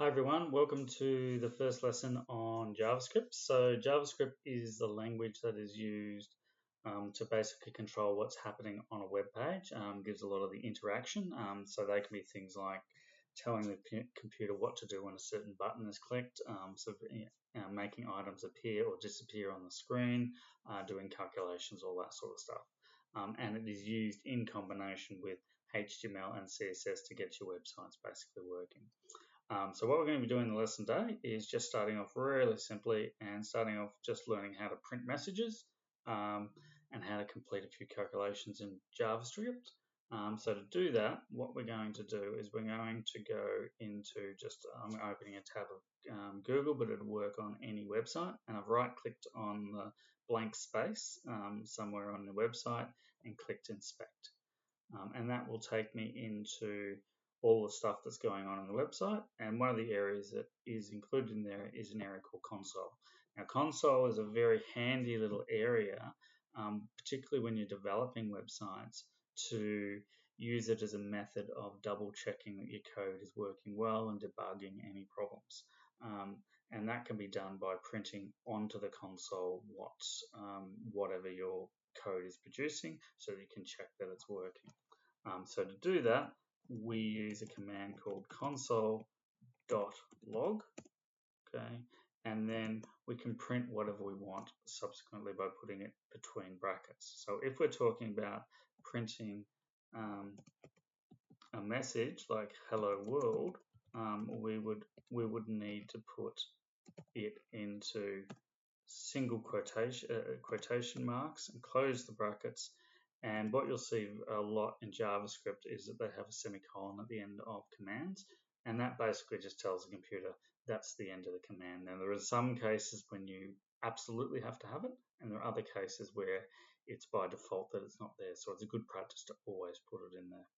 Hi everyone, welcome to the first lesson on JavaScript. So JavaScript is the language that is used to basically control what's happening on a web page, gives a lot of the interaction. So they can be things like telling the computer what to do when a certain button is clicked, making items appear or disappear on the screen, doing calculations, all that sort of stuff. And it is used in combination with HTML and CSS to get your websites basically working. So what we're going to be doing in the lesson today is just starting off really simply and starting off just learning how to print messages and how to complete a few calculations in JavaScript. So to do that, what we're going to do is we're going to go into I'm opening a tab of Google, but it'll work on any website. And I've right-clicked on the blank space somewhere on the website and clicked Inspect. And that will take me into all the stuff that's going on the website. And one of the areas that is included in there is an area called console. Now, console is a very handy little area, particularly when you're developing websites, to use it as a method of double checking that your code is working well and debugging any problems. And that can be done by printing onto the console whatever your code is producing so that you can check that it's working. So to do that, we use a command called console.log, okay, and then we can print whatever we want subsequently by putting it between brackets. So if we're talking about printing a message like hello world, we would need to put it into single quotation marks and close the brackets. And what you'll see a lot in JavaScript is that they have a semicolon at the end of commands, and that basically just tells the computer that's the end of the command. Now there are some cases when you absolutely have to have it, and there are other cases where it's by default that it's not there, so it's a good practice to always put it in there.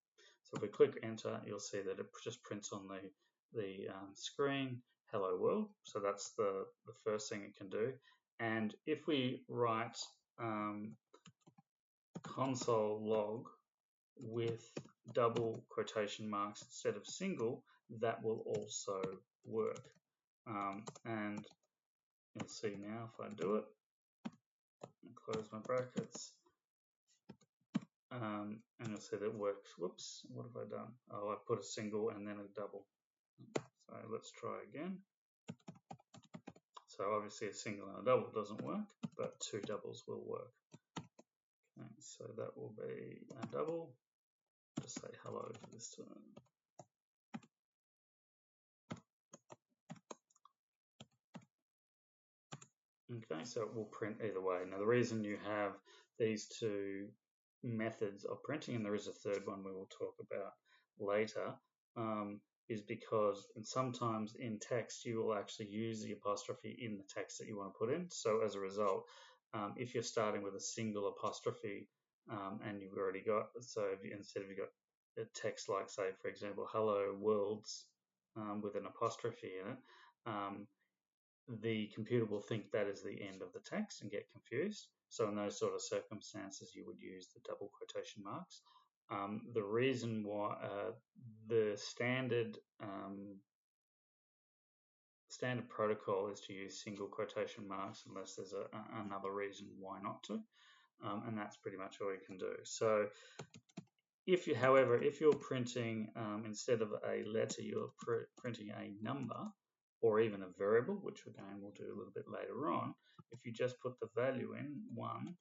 So if we click enter, you'll see that it just prints on the screen hello world. So that's the first thing it can do. And if we write console log with double quotation marks instead of single, that will also work. And you'll see now if I do it, close my brackets, and you'll see that it works. Whoops, what have I done? Oh, I put a single and then a double. So let's try again. So obviously a single and a double doesn't work, but two doubles will work. Okay, so that will be a double. Just say hello for this time. Okay, so it will print either way. Now the reason you have these two methods of printing, and there is a third one we will talk about later, is because sometimes in text you will actually use the apostrophe in the text that you want to put in. So as a result, if you're starting with a single apostrophe and you've already got, so instead of you've got a text like, say, for example, hello worlds with an apostrophe in it, the computer will think that is the end of the text and get confused. So in those sort of circumstances, you would use the double quotation marks. The reason why the standard protocol is to use single quotation marks unless there's another reason why not to, and that's pretty much all you can do. So however, if you're printing instead of a letter, you're printing a number, or even a variable, which again we'll do a little bit later on, if you just put the value in, 1,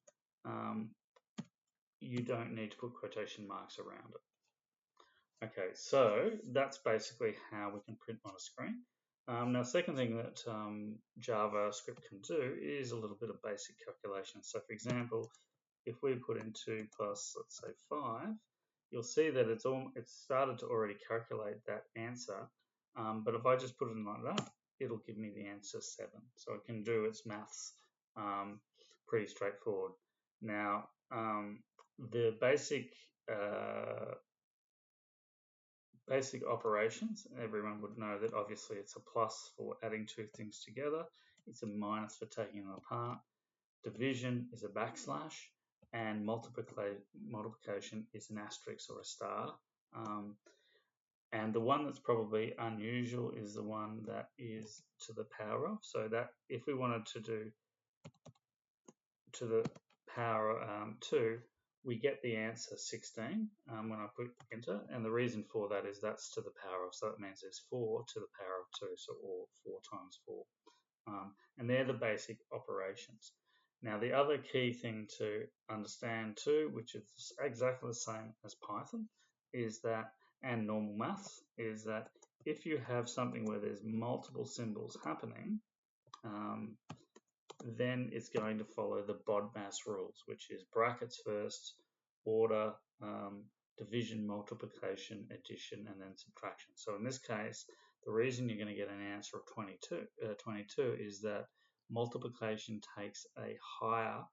you don't need to put quotation marks around it. Okay, so that's basically how we can print on a screen. Now, second thing that JavaScript can do is a little bit of basic calculation. So for example, if we put in 2 plus, let's say 5, you'll see that it's started to already calculate that answer. But if I just put it in like that, it'll give me the answer 7. So it can do its maths pretty straightforward. Now, the basic operations, everyone would know that obviously it's a plus for adding two things together, it's a minus for taking them apart, division is a backslash, and multiplication is an asterisk or a star. And the one that's probably unusual is the one that is to the power of. So that if we wanted to do to the power 2, we get the answer 16 when I put enter. And the reason for that is that's to the power of. So that means there's 4 to the power of 2, so or 4 times 4. And they're the basic operations. Now, the other key thing to understand too, which is exactly the same as Python, is that, and normal maths, is that if you have something where there's multiple symbols happening, then it's going to follow the BODMAS rules, which is brackets first, order, division, multiplication, addition, and then subtraction. So in this case, the reason you're going to get an answer of 22 is that multiplication takes a higher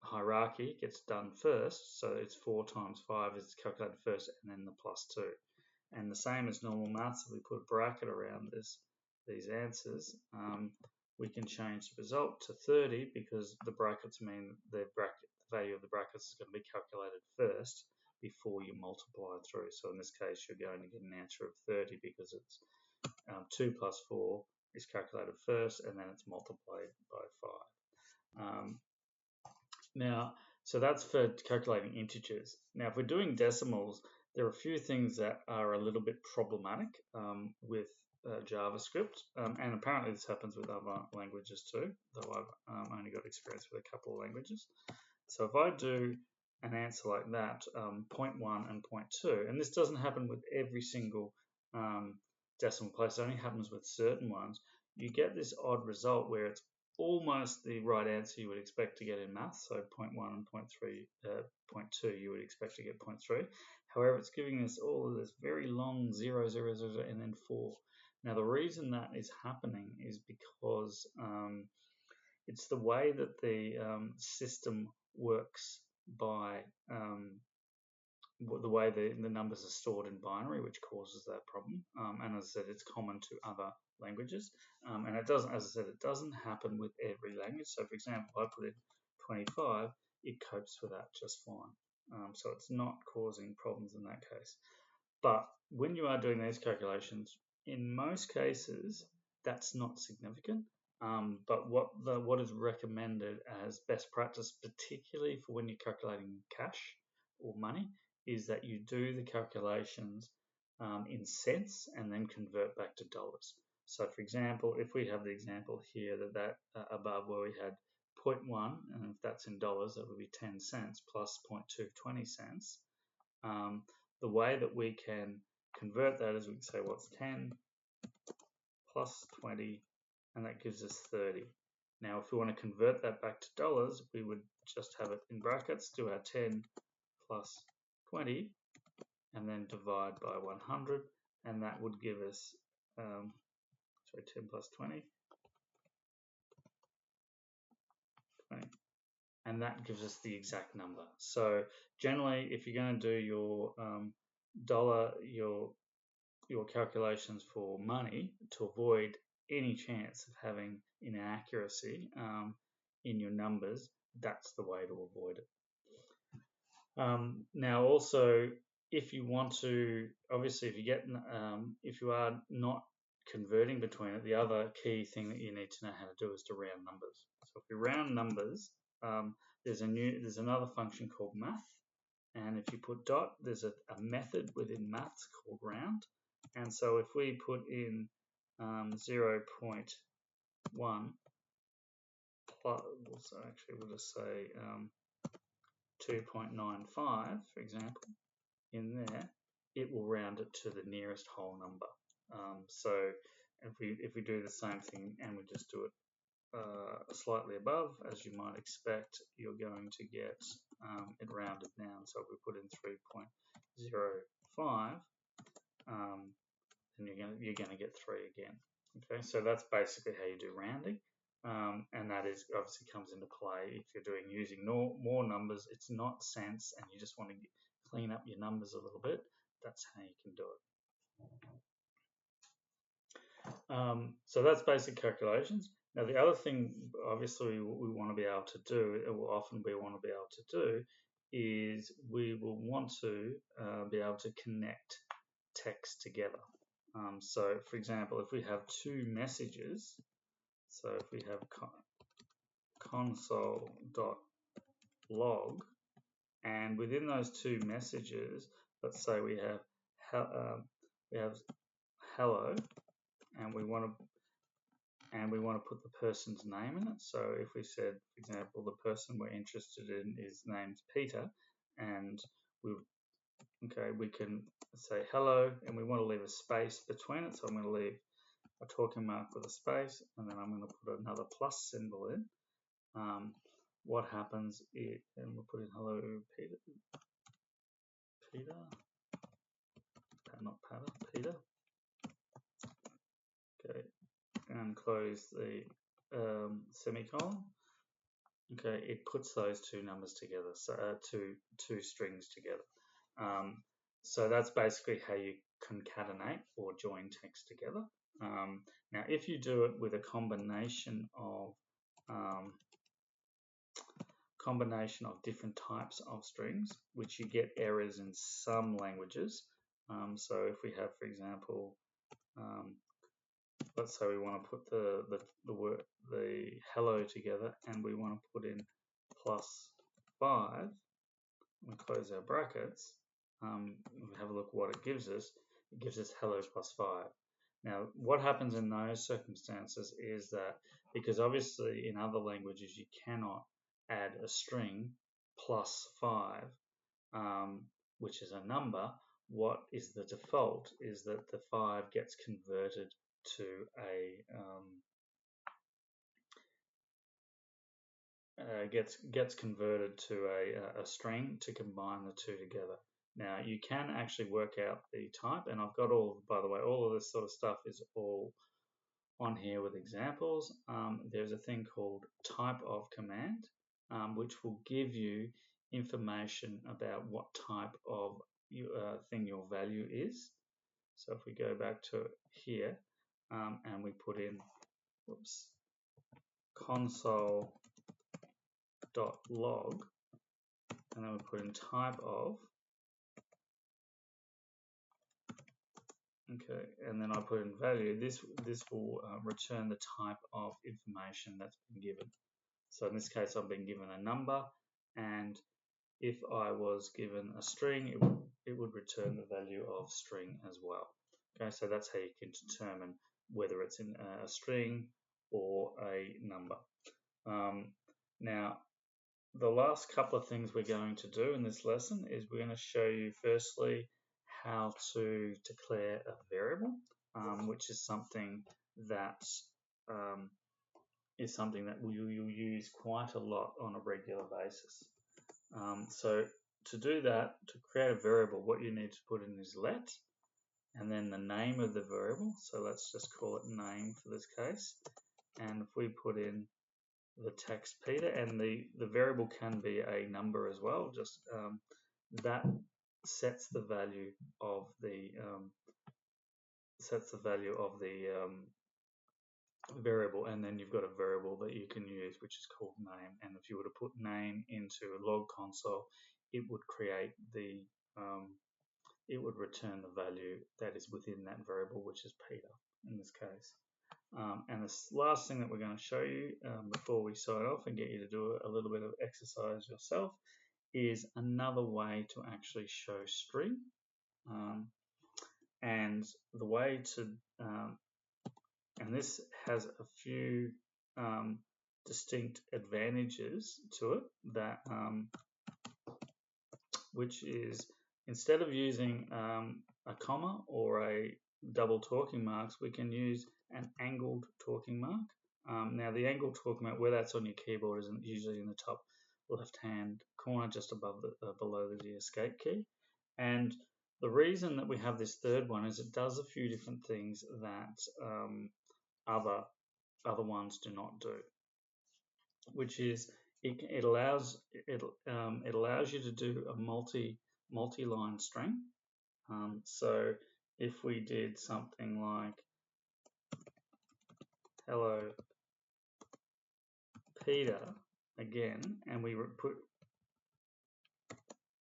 hierarchy, gets done first. So it's 4 times 5 is calculated first, and then the plus 2. And the same as normal maths, if we put a bracket around these answers, we can change the result to 30 because the brackets mean the value of the brackets is going to be calculated first before you multiply through. So in this case, you're going to get an answer of 30 because it's 2 plus 4 is calculated first, and then it's multiplied by 5. Now, so that's for calculating integers. Now, if we're doing decimals, there are a few things that are a little bit problematic with JavaScript, and apparently this happens with other languages too, though I've only got experience with a couple of languages. So if I do an answer like that, 0.1 and 0.2, and this doesn't happen with every single decimal place, it only happens with certain ones, you get this odd result where it's almost the right answer you would expect to get in maths. So 0.1 and 0.2 you would expect to get 0.3. However, it's giving us all of this very long 0, 0, 0, and then 4. Now, the reason that is happening is because it's the way that the system works by the way the numbers are stored in binary, which causes that problem. And as I said, it's common to other languages. And it doesn't, as I said, it doesn't happen with every language. So, for example, if I put in 25, it copes with that just fine. So it's not causing problems in that case. But when you are doing these calculations, in most cases, that's not significant. But what is recommended as best practice, particularly for when you're calculating cash or money, is that you do the calculations in cents and then convert back to dollars. So, for example, if we have the example here that above where we had 0.1, and if that's in dollars, that would be 10 cents plus 0.2, 20 cents. The way that we can convert that is we can say what's 10 plus 20, and that gives us 30. Now, if we want to convert that back to dollars, we would just have it in brackets, do our 10 plus 20, and then divide by 100, and that would give us, 10 plus 20, and that gives us the exact number. So generally, if you're going to do your your calculations for money to avoid any chance of having inaccuracy in your numbers, that's the way to avoid it. Now, also, if you want to, obviously, if you are not converting between it, the other key thing that you need to know how to do is to round numbers. So if you round numbers, there's another function called math, and if you put dot, there's a method within maths called round. And so if we put in 0.1 plus, actually we'll just say 2.95, for example, in there, it will round it to the nearest whole number. So if we do the same thing and we just do it slightly above, as you might expect, you're going to get it rounded down. So if we put in 3.05, then you're going to get 3 again. Okay, so that's basically how you do rounding, and that is obviously comes into play if you're using more numbers. It's not cents, and you just want to clean up your numbers a little bit. That's how you can do it. So that's basic calculations. Now the other thing, obviously, we want to be able to do, or often we want to be able to do, is we will want to be able to connect text together. So, for example, if we have two messages, so if we have console.log, and within those two messages, let's say we have hello, and we want to put the person's name in it. So if we said, for example, the person we're interested in is named Peter, and we can say hello, and we want to leave a space between it. So I'm going to leave a talking mark with a space, and then I'm going to put another plus symbol in. What happens is, and we'll put in hello Peter, not Peter, Peter. Okay, and close the semicolon. Okay, it puts those two numbers together, so two strings together. So that's basically how you concatenate or join text together. Now, if you do it with a combination of different types of strings, which you get errors in some languages. So if we have, for example, let's say we want to put the hello together, and we want to put in +5, and close our brackets. Have a look what it gives us. It gives us hello +5. Now, what happens in those circumstances is that, because obviously in other languages you cannot add a string +5, which is a number, what is the default is that the 5 gets converted to a string to combine the two together. Now you can actually work out the type, and I've got by the way, all of this sort of stuff is all on here with examples. There's a thing called type of command, which will give you information about what type of thing your value is. So if we go back to here, and we put in console.log, and then we put in type of, okay, and then I put in value, this will return the type of information that's been given. So in this case, I've been given a number, and if I was given a string, it would return the value of string as well. Okay, so that's how you can determine whether it's in a string or a number. Now, the last couple of things we're going to do in this lesson is we're going to show you firstly how to declare a variable, which is something that we'll use quite a lot on a regular basis. So to do that, to create a variable, what you need to put in is let, and then the name of the variable. So let's just call it name for this case. And if we put in the text Peter, and the variable can be a number as well, just that sets the value of the variable, and then you've got a variable that you can use which is called name. And if you were to put name into a log console, it would create it would return the value that is within that variable, which is Peter in this case. And this last thing that we're going to show you before we sign off and get you to do a little bit of exercise yourself is another way to actually show string. And the way to, and this has a few distinct advantages to it, that which is, instead of using a comma or a double talking marks, we can use an angled talking mark. Now the angled talking mark, where that's on your keyboard, is usually in the top left hand corner, just above below the escape key. And the reason that we have this third one is it does a few different things that other ones do not do, which is it allows you to do a multi-line string. So if we did something like hello Peter again, and we put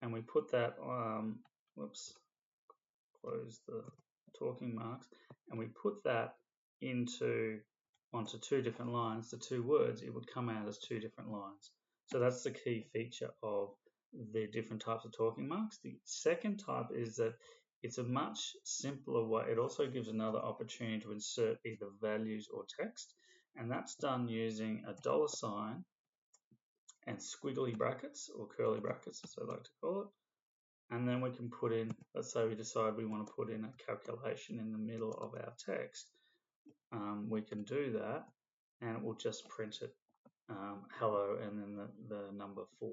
and we put that, whoops, close the talking marks, and we put that onto two different lines, the two words, it would come out as two different lines. So that's the key feature of the different types of talking marks. The second type is that it's a much simpler way. It also gives another opportunity to insert either values or text, and that's done using a $ and squiggly brackets, or curly brackets as I like to call it. And then we can put in, let's say we decide we want to put in a calculation in the middle of our text. We can do that, and it will just print it hello and then the number 4.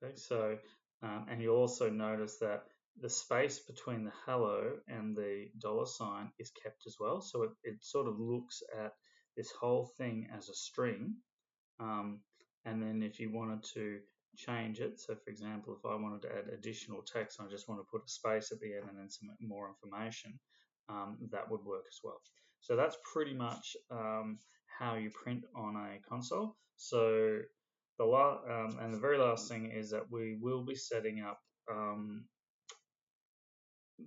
Okay, so and you'll also notice that the space between the hello and the $ is kept as well. So it sort of looks at this whole thing as a string. And then if you wanted to change it, so for example, if I wanted to add additional text, I just want to put a space at the end and then some more information, that would work as well. So that's pretty much how you print on a console. So and the very last thing is that we will be setting up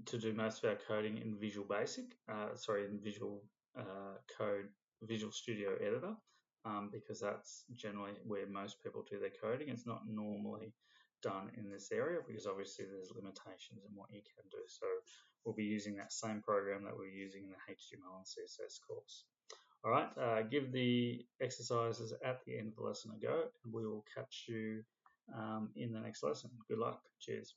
to do most of our coding in Visual Basic, in Visual Code, Visual Studio Editor, because that's generally where most people do their coding. It's not normally done in this area because obviously there's limitations in what you can do. So we'll be using that same program that we're using in the HTML and CSS course. All right, give the exercises at the end of the lesson a go, and we will catch you in the next lesson. Good luck. Cheers.